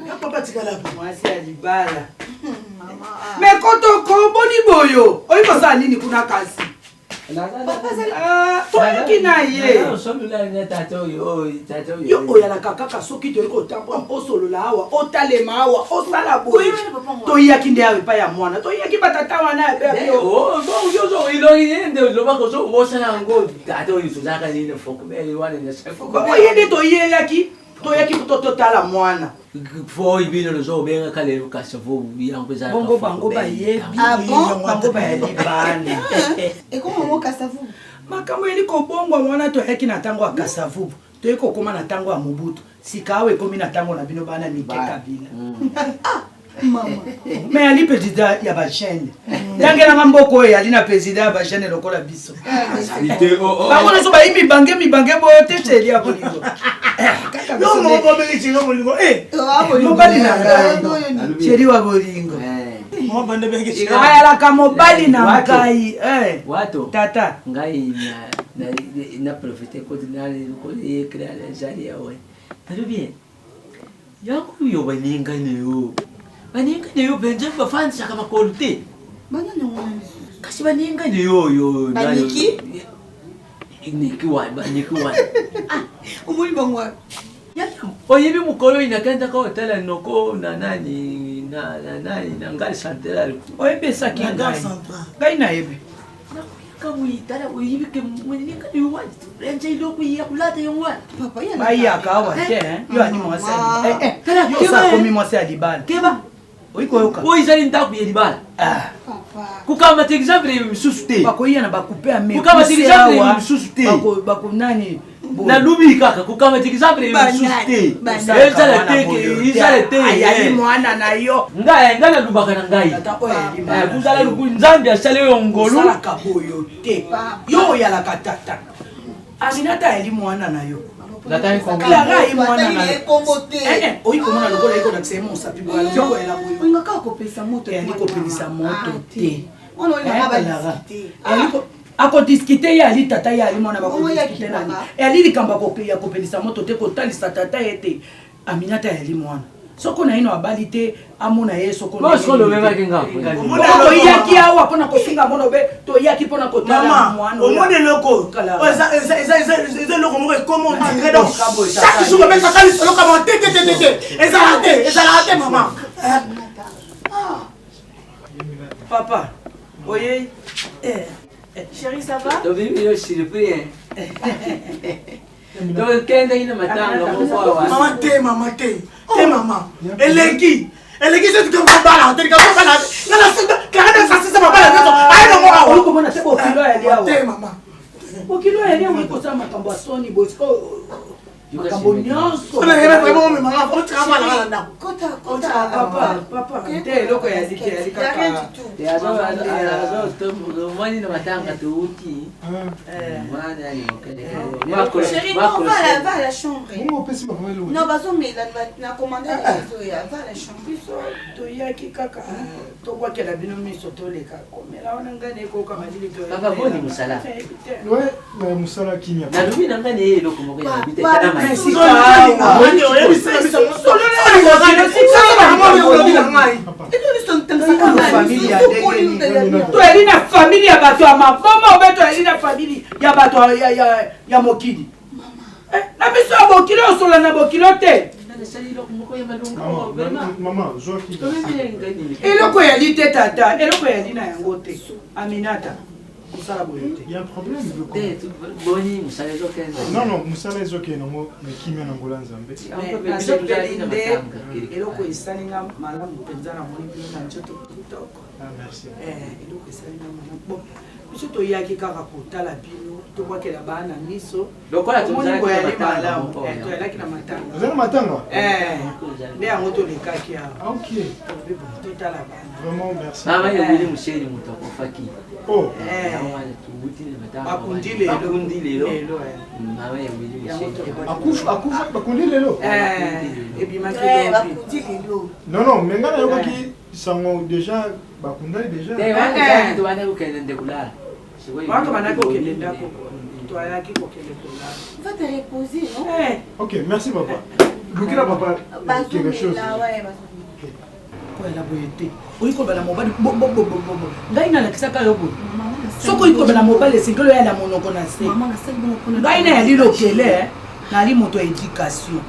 ya papa tikala mwasi ya libala mais koto ko boni boyo oyi kosa nini kuna kasi yo oyalaka kaka soki toyei kotambola osolola awa otalema awa osala boye toyaki nde awa epai ya mwana toyaki batata wana oye nde toyeyaki totala mwana foi bino lozo benga kale kasi vo yango za bongo bango bayebi bango bayebi bana ekoma mo kasavu makambo yeli kobongwa mwana toyaki na ntango ya kasavu toyei kokoma na ntango ya mobutu sika awa ekomi na ntango na bino bana mike kabila mais ali président ya bachaine yangelanga mboka oyo ali na président ya bachaine lokola biso bango nyonso bayi mibange boyo te teli ya bolingo mobali na ngai cheri wa bolingo ayalaka mobali na ngai tata ngai na profite koti nayekrea jari yawe talo bien yakuyo baninganeyo baninganeyo benje bafanisaka makolo te kasi baninganeyo yo niki wani umuli bangwa oyebi mokolo inakenda ka hotela noko na nani na ngali central oyebesaki ngai nayebi kamuitala oyibike mweninga yo wani renje iloko ya kulata yo wani bayaka awa te yo ani mwasi yo sakomi mwasi ya libala keba oikoyoka oizali ndako ya libala kukamata exemple misusu te bakoyia na bakupe ya kukamata exemple misusu te bakunani na lubi kaka kukamata exemple misusu te ezala te ayali mwana na yo ngai na lubaka na ngai kuzala luku nzambi asale yo ngolu osalaka boyo te yo oyalaka tata aminata ayali mwana na yo Clara ayi mwana na yo oyikomona lokola ekolakisa ye mosapi boyaokoyela boyingaka kopesa moto yali kopelisa moto te akodiskite ye ali tata ye ali mwana bakodiskite nani yali likambo ya kopelisa moto te kotalisa tata ye te aminata yali mwana soko na ino abali te amona ye soko Bo soko lo beba kinga. Omona yaki awa pona kosinga mono be to yaki pona kotala mwana. Omona loko. Eza loko mo comment dire donc. Chaque jour be sakali solo comme té. Eza raté maman. Papa. Oye. Chérie, ça va? To bi yo surpris. To kende ina matanga mo kwa. Maman té. Maman. Eleki c'est que vous bala, t'es comme bala. Nana sida, kana ça c'est ma bala. Ai no mo. Oluko mona sebo kilo ya liawa. Té maman. Okilo ya liawa iko sa makambo asoni bosiko. Makambo nyonso. Ona yeba vraiment me maman, faut travailler là. Kota Papa. Te loko ya liki kaka. Ya zo to mwani na matanga to uti. Mwana ni okele. Chérie, non, va à la chambre. Non, bazo mais la commandé va à la chambre. To yaki kaka. To kwa kela bino miso to leka. Komela ona ngane ko kama dili to. Kaka boni musala. Ouais, mais musala kimia. Na lubi na ngane loko mo ya bite kana. Toelina famille ya bato ya maboma obe toelina famille ya bato ya mokili. Na biso ya mokili osola na mokili te. Maman, Joaquin. Eloko ya li te tata, eloko ya li na yango te. Aminata. Il y a un problème. Boni musala zo kenza. Non, musala zo kenza ngo kimia na ngola nzambe. Eloko isalinga malamu penza na moni na njoto kitoko. Ah merci. Eloko isalinga malamu. Biso to yaki kaka kotala bino to kwakela bana miso. Lokola to zaki malamu. To yaki na matanga. Zana matanga? Nde yango to lekaki ya. OK. To tala bana. Vraiment merci. Mama yebili musheni mutoko faki. Oh. Bakundi lelo. Mama yebili musheni. Akufa bakundi lelo. Ebimaki Bakundi lelo. Non, mais ngana yoki sango déjà bakundali déjà. To bana ukende ndekulala. Watu manako okende ndako. To ayaki kokende kulala. Va te reposer, non? OK, merci papa. Lukila papa quelque chose. Koyela boyete oyikobela mobali ngai nalakisaka yo boye soki oyikobela mobali esengeli oyala monoko na se ngai na yali lokele nali moto ya éducation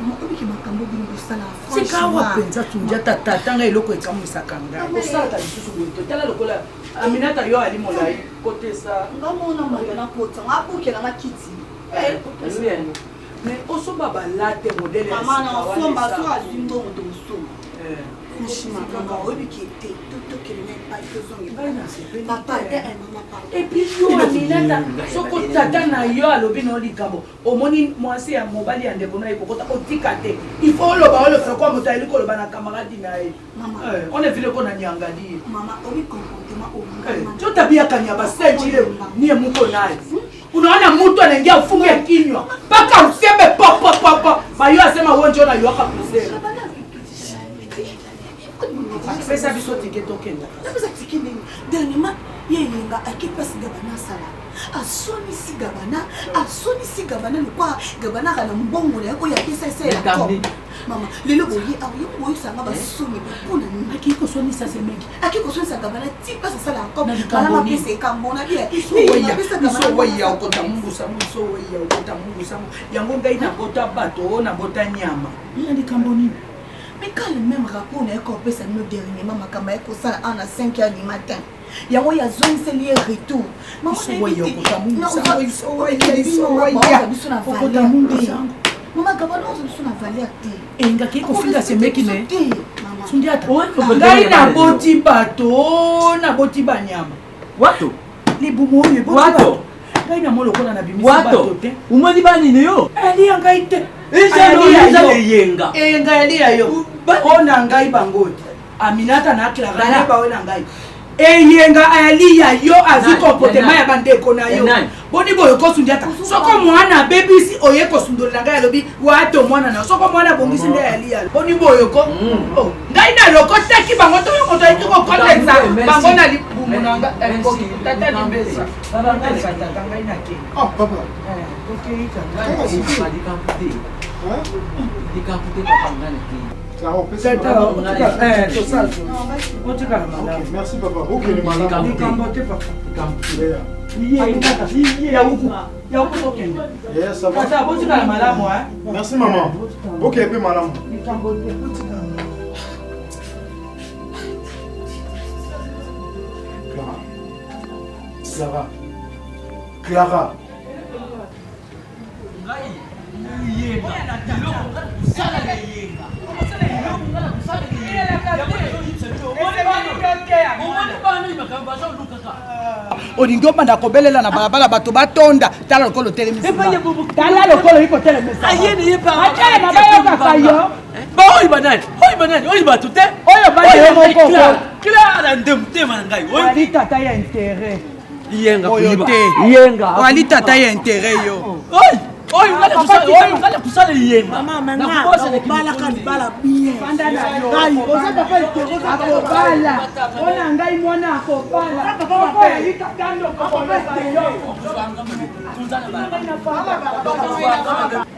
sikawa mpenza tundia tata ngai eloko ekamwisaka ngai osalaka lisusu boye totala lokola Aminata yo ali molai kotesa ngamona mwana kotanga abukelanga kiti mais osoba balate modele ya mama na somba so azimbo moto musoma et puis yo Aminata soko tata na yo alobi na likambo omoni mwasi ya mobali ya ndeko na ekokota otika te il faut loba kwa moto ali koloba na camarade na ye on est vile ko na nyangali mama obi comportement o tabia kanya baseji leo ni muko naye unaona mtu anaingia ufunge kinywa mpaka useme papa bayo asema wewe njoo na yoka kusema pesa biso tike tokenda pesa tike nini dernièrement yeyenga akipasi gabana sala asoni gabana lokwa gabana kana mbongo na yako ya pesa ya ko mama lelo boyi ayo sanga basoni pona akiko soni sa semeki akiko soni sa gabana ti pesa sala ko kana pesa ekambona bien iso waya okota mungu samu yango ngai na bota bato na bota nyama ina likamboni. Mais quand le même rapport n'est qu'on peut ça nous dernièrement ma caméra ko ça à 5h du matin. Ya wo ya zone c'est lié retour. Maman so waya okota mungu Maman gabana on na valeur te. Enga kiko finga semeki ne. Sundia ta. Ngai na boti bato na boti banyama. Wato. Libumo ye boti bato. Ngai na molo kona na bimisa bato te. Umoni bani ne yo? Ali ngai te. Yenga. Enga ali ayo. Ona ngai bangoti. Aminata na Clara ba wena ngai. Yenga ali ya yo azi comportement ya bandeko na yo. boni boyo kosundiata soko mwana bebisi oye kosundolanga ya lobi wato mwana na soko mwana bongisi nde ya liya boni boyo ko ngai na loko teki bango to moto ayiki ko kondensa bango na libumu nanga koki tata limbesa baba tata ngai na ke Ah papa okay merci papa. Ok, les malades. Yes, ça va. Merci maman. Ok, un peu madame. Clara. Clara. olingi obanda kobelela na balabala bato batonda tala lokolo telemistala lokolo iko telemesaabayokaka yo oyo banani oyo bato te oyo clara nde motema na ngai ali tata ya intere oyo te ali tata ya intere yo oyo ngale kusala yenga balaka libala bien akobala mpona ngai mwana akobala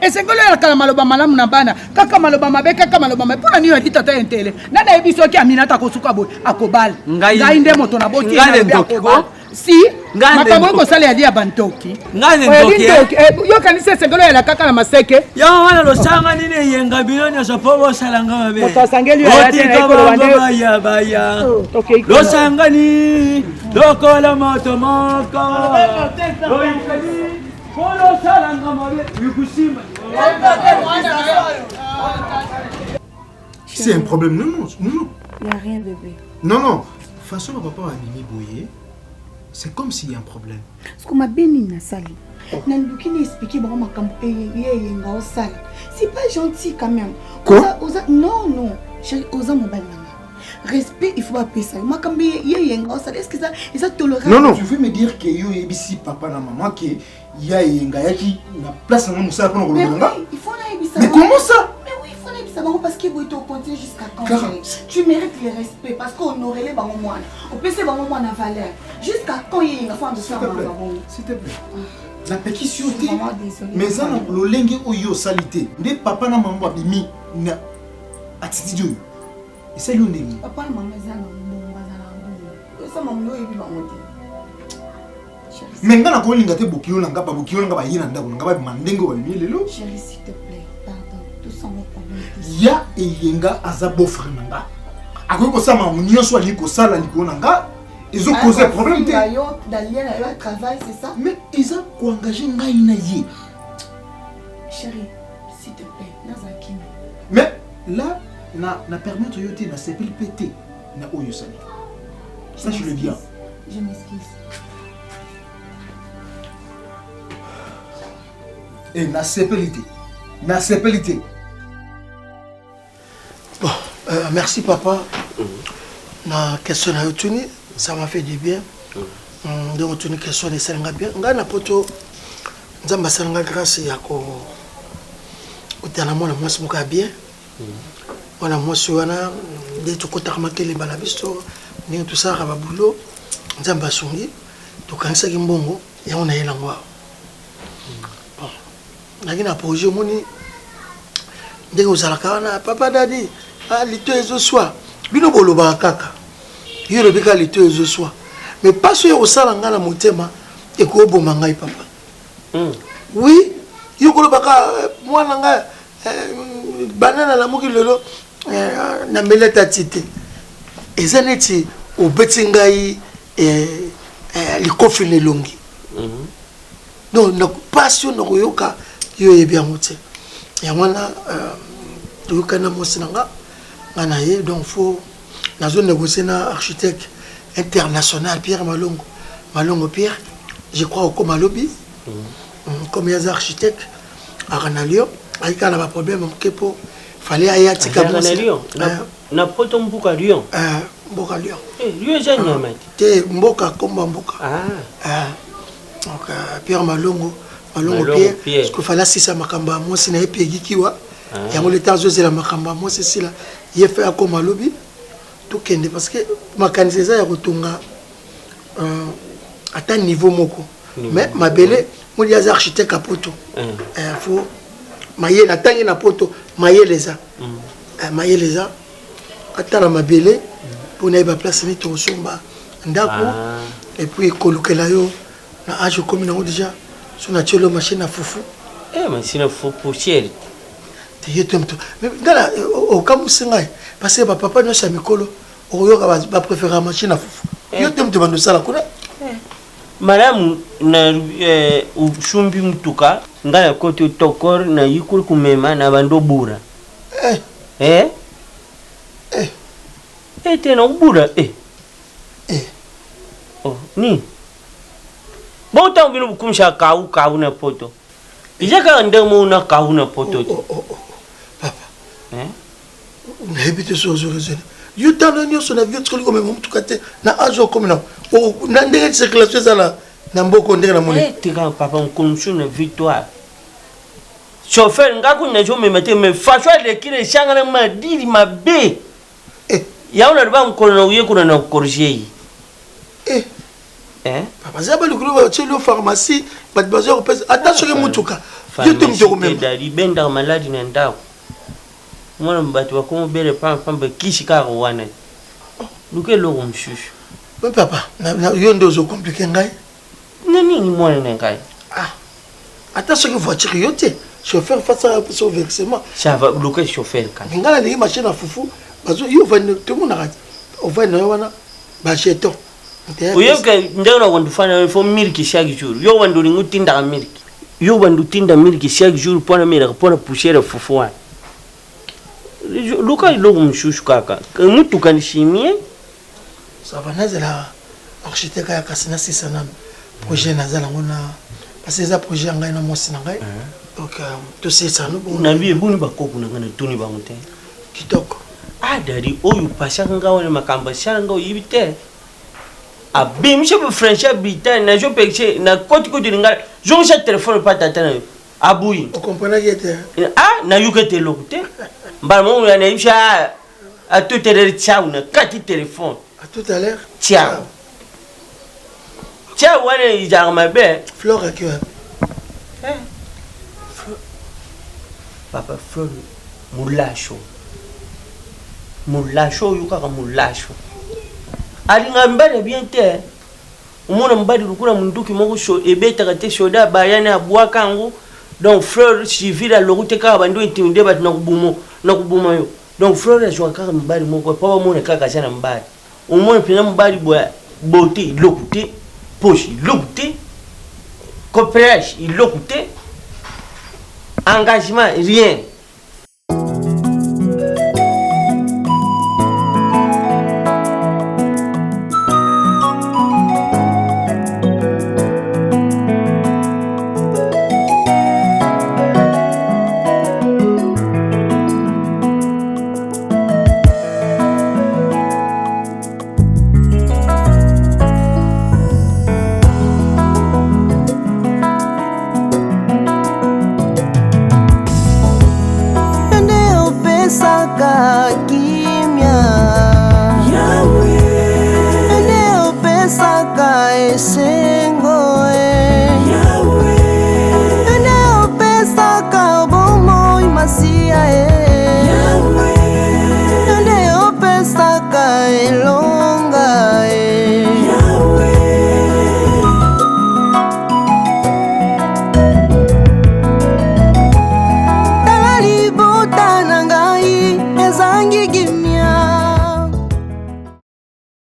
esengeli oyalaka maloba malamu na bana kaka maloba mabe kaka maloba mabe mpona nini yali tata ya ntele nani ayebi soki aminata kosuka boye akobala ngai nde moto na boti akobala si makambo ekosala yali ya bantoki yokanisi esengeli oyala kaka na maseke yango wana losanga nini eyenga bino nyonso mpo bosalanga mabe moto asangeli baya losangani lokola moto moko polosalanga mabe bikusimba C'est un problème, non. Il n'y a rien, bébé. Non. Façon, papa a mis Boye, c'est comme s'il y a un problème. Parce que ma béni n'a sali. Nanbukini expliqué bon ma camp yenga au sale. C'est pas gentil quand même. Quoi? Non. Chérie, osa mobile nana. Respect, il faut pas payer ça. Ma camp yenga au sale. Est-ce que ça tolérable? Non. Tu veux me dire que yo ebisi papa na maman que ya yenga yaki na place na musala pour Mais nous. oui, il faut na ebisa. Mais comment ça? Ça va parce qu'il faut continuer jusqu'à quand tu mérites le respect parce qu'on aurait les bons moines. On peut se voir mon moine à valeur. Jusqu'à quand il y a une femme de ça. S'il te plaît. La pétition dit. Mais ça, le lingue ou yo salité. Mais papa na maman bimi na attitude. Et c'est le lingue. Papa na maman ça na ça maman yo ebi ba monter. Mais ngana ko linga te bokio na ngaba ba yina ndako ngaba mandengo ba bimi lelo. Chérie s'il te plaît, pardon. Tout ça mon problème. Ya eyenga aza beau-frère nanga. Akoki kosala nyonso ali kosala likolo nanga. Ils ont causé problème. Travail, c'est ça? Mais ils ont engagé ngai na ye. Chérie, s'il te plaît, Nazaki. Mais là, na permettre yote na sepel pété na oyo sali. Ça je le dis. Je m'excuse. Et na sepelité. Bon, merci papa. Na question na yotuni, ça m'a fait du bien. Donc yotuni question de salanga bien. Nga na poto nzamba salanga grâce ya ko utana mona mwasi muka bien. Wana mwasi wana de to kota makele bana biso ni tout ça ba boulot. Nzamba songi to kanisa ki mbongo ya ona yela ngwa. Bon. Nakina projet moni ndenge ozalaka wana papa dadi lito ezoswa bino boloba kaka yo lobika lito ezoswa mais pas so osala nga na motema ekoboma ngai papa oui yo kolobaka mwana nga banana la moki lelo na meleta tite eza neti obeti ngai likofi nelongi donc na passion na koyoka yo yebi yango te yango wana toyokana mwasi na nga nga na ye donc faut nazo négocier na architecte international Pierre Malongo Pierre je crois au comme lobby comme les architectes à Lyon ayika na ba problème kepo fallait aya tika mwasi na poto mbuka Lyon mboka Lyon Lyon janya mati te mboka komba mboka Donc Pierre Malongo Pierre parce qu'il fallait si ça makamba moi c'est na pegi kiwa yango le temps zozela makamba moi c'est cela il fait comme lobby tout kende parce que makanisa za ya kotunga à niveau moko mais mabele moi ya architecte à poto faut maye na tangi na poto maye leza maye leza atala mabele pour na ba place ni to somba ndako et puis kolukela yo na age comme na déjà sur na chelo machine à fufu machine à fufu pour chéri mais ngala au kamusinga parce que papa no sa mikolo oyo ba préférer machine à fufu yo temto bando sala kuna madame na ushumbi mtuka ngala kote tokor na yikuri kumema na bando bura tena ubura oh ni bota mbinu bukumsha kau na poto ijaka ndemo na kau na poto papa on habite sur raison yo tano nyo so na vie tsoli comme mtuka te na ajo comme na na ndenge circulation sala na mboko ndenge na moni tika papa mkumshu na victoire chauffeur ngaku na jo memete me fashwa de kile shanga na madiri mabe yaona riba mkono na uye kuna na corriger papa zaba le groupe chelo pharmacie bat bazor pesa attention ke mutuka yo te mtoko même dari benda maladi na ndako mwana mbatu wako mbele pamba kishika wana luke lo mshushu papa na yo ndozo compliqué ngai nani ni mwana ngai attention ke voiture yo te chauffeur face à son versement ça va luke chauffeur kan ngala ni machine à fufu bazo yo va tout monde arrête on va na wana ba jeton uyeka ndana kwandufana ifo miliki chaque jour yo wando ni ngutinda miliki yo wando tinda miliki chaque jour pona mira pona poussière fufu wa luka lo mshushu kaka mutu kanishimie ça va nazela architecte ya kasina sisana projet nazala ngona parce que ça projet ngai na mosi na ngai donc to c'est ça no na biye buni bakoku na ngana tuni ba mute kitoko dari oyu pasha ngao ne makamba shara ngao yibite abimishe bu french habita na jo pekche na koti linga jo sa téléphone pas tatana abui on comprend que était na yukete lokute mba mo ya na ibsha a tout à l'heure ciao na kati téléphone à tout à l'heure ciao wana ijara mabe flore que papa flore mulasho yuka ka mulasho alinga mbale bien te umona mbali lukuna munduki moko sho ebeta kate shoda bayana abwa kangu donc fleur civile lokute ka bandu intinde bat na kubuma yo donc fleur ya jwa ka mbali moko papa mona kaka sana mbali umona pina mbali bwa beauté lokute poche lokute coopérage lokute engagement rien